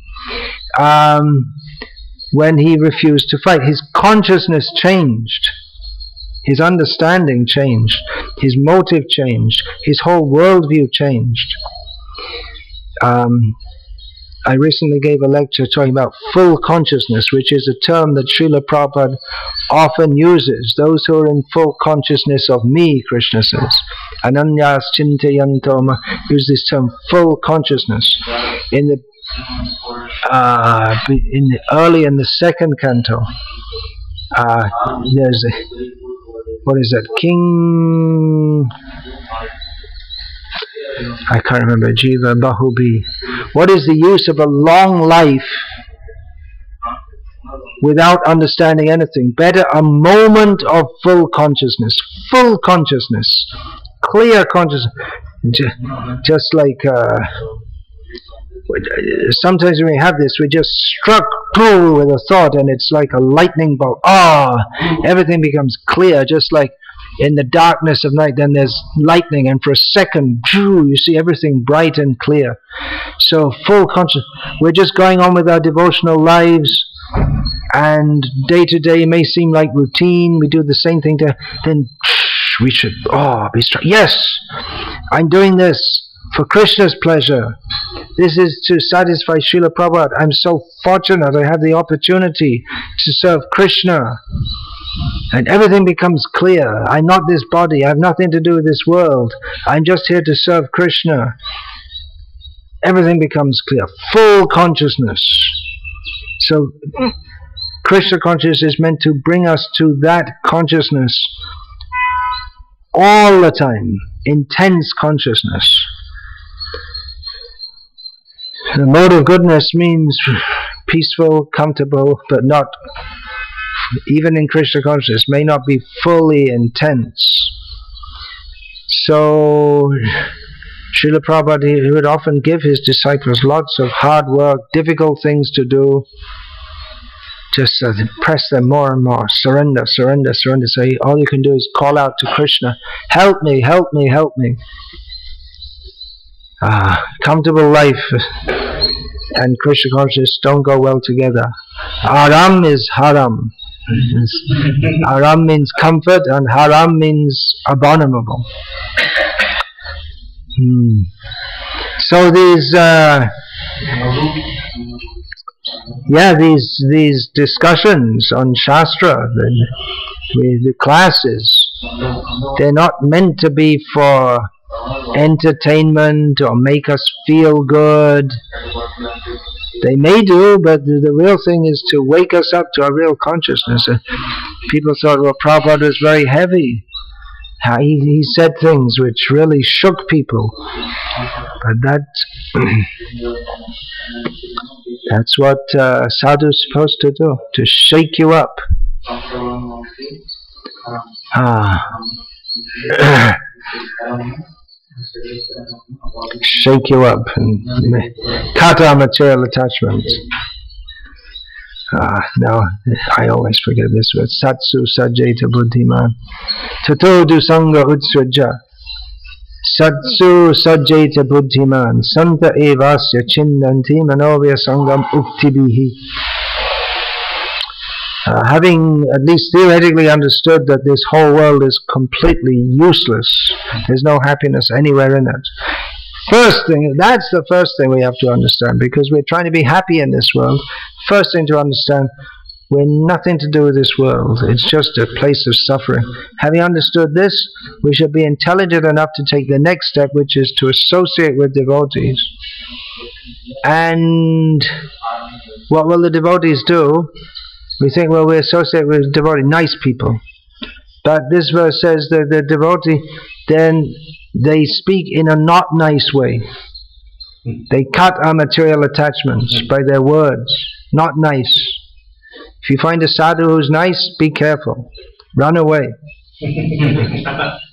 when he refused to fight. His consciousness changed. His understanding changed. His motive changed. His whole worldview changed. I recently gave a lecture talking about full consciousness, which is a term that Srila Prabhupada often uses. Those who are in full consciousness of me, Krishna says. Ananyas chintayantoma, use this term, full consciousness. In the second canto, there's what is that? King, I can't remember, Jiva Bahubi. What is the use of a long life without understanding anything? Better a moment of full consciousness, clear consciousness. Just like sometimes when we have this, we just struck through with a thought and it's like a lightning bolt. Everything becomes clear, just like in the darkness of night, then there's lightning, and for a second, you see everything bright and clear. So full conscious. We're just going on with our devotional lives, and day to day may seem like routine. We do the same thing. Then we should be strong. Yes, I'm doing this for Krishna's pleasure. This is to satisfy Srila Prabhupada. I'm so fortunate I have the opportunity to serve Krishna. And everything becomes clear. I'm not this body. I have nothing to do with this world. I'm just here to serve Krishna. Everything becomes clear. Full consciousness. So, Krishna consciousness is meant to bring us to that consciousness all the time. Intense consciousness. The mode of goodness means peaceful, comfortable, but not, even in Krishna consciousness, may not be fully intense. So Srila Prabhupada, he would often give his disciples lots of hard work, difficult things to do, just press them more and more, surrender, surrender, surrender. So all you can do is call out to Krishna, help me, help me, help me. Comfortable life and Krishna consciousness don't go well together. Aram is haram. Aram means comfort and haram means abominable. So these these discussions on Shastra, the classes, they're not meant to be for entertainment or make us feel good. They may do, but the real thing is to wake us up to our real consciousness. People thought, well, Prabhupada was very heavy. He said things which really shook people. But that's what sadhu is supposed to do, to shake you up. Shake you up and cut our material attachments. Now I always forget this word. Satsu sajjeta buddhiman tato dusanga utsraja. Satsu sajjeta buddhiman santa evasya chindanti manovya sangam uktibihi. Having at least theoretically understood that this whole world is completely useless, there's no happiness anywhere in it. First thing, that's the first thing we have to understand, because we're trying to be happy in this world. First thing to understand, we're nothing to do with this world. It's just a place of suffering. Having understood this, we should be intelligent enough to take the next step, which is to associate with devotees. And what will the devotees do? We think, well, we associate with devotees, nice people. But this verse says that the devotee, then they speak in a not nice way. They cut our material attachments by their words. Not nice. If you find a sadhu who's nice, be careful. Run away.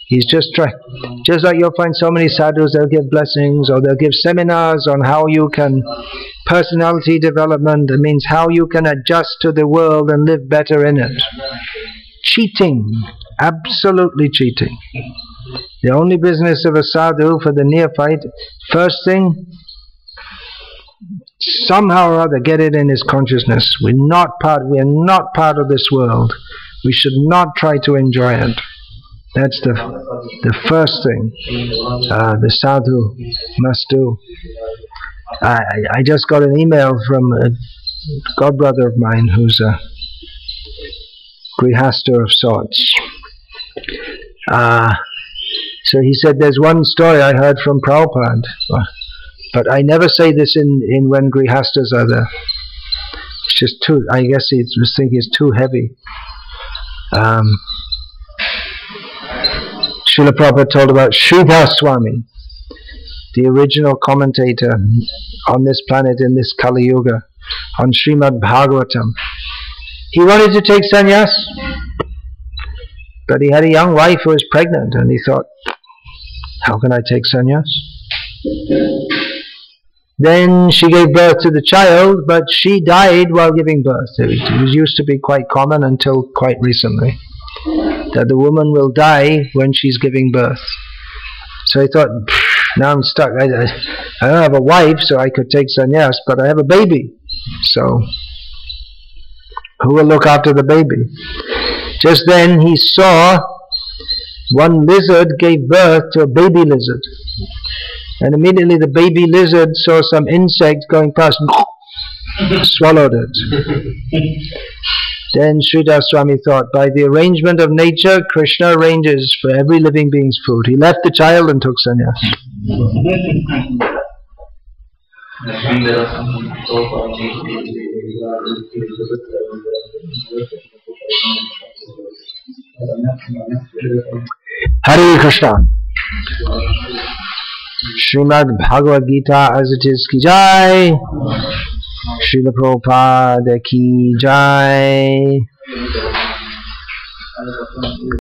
He's just trying. Just like you'll find so many sadhus, they'll give blessings or they'll give seminars on how you can, personality development, it means how you can adjust to the world and live better in it. Cheating. Absolutely cheating. The only business of a sadhu for the neophyte, first thing, somehow or other get it in his consciousness. We're not part of this world. We should not try to enjoy it. That's the first thing the sadhu must do. I just got an email from a godbrother of mine who's a grihasta of sorts. So he said, there's one story I heard from Prabhupada, but I never say this in when grihastas are there. It's just too, I guess he was thinking it's too heavy. Srila Prabhupada told about Shubha Swami, the original commentator on this planet in this Kali Yuga, on Srimad Bhagavatam. He wanted to take sannyas, but he had a young wife who was pregnant, and he thought, how can I take sannyas? Then she gave birth to the child, but she died while giving birth. It used to be quite common until quite recently, that the woman will die when she's giving birth. So he thought, now I'm stuck. I don't have a wife, so I could take sannyas, but I have a baby. So who will look after the baby? Just then he saw one lizard gave birth to a baby lizard. And immediately the baby lizard saw some insect going past, swallowed it. Then Sridhar Swami thought, by the arrangement of nature, Krishna arranges for every living being's food. He left the child and took sannyas. Hare Krishna. Srimad Bhagavad Gita as it is ki jai. Srila Prabhupada ki jai.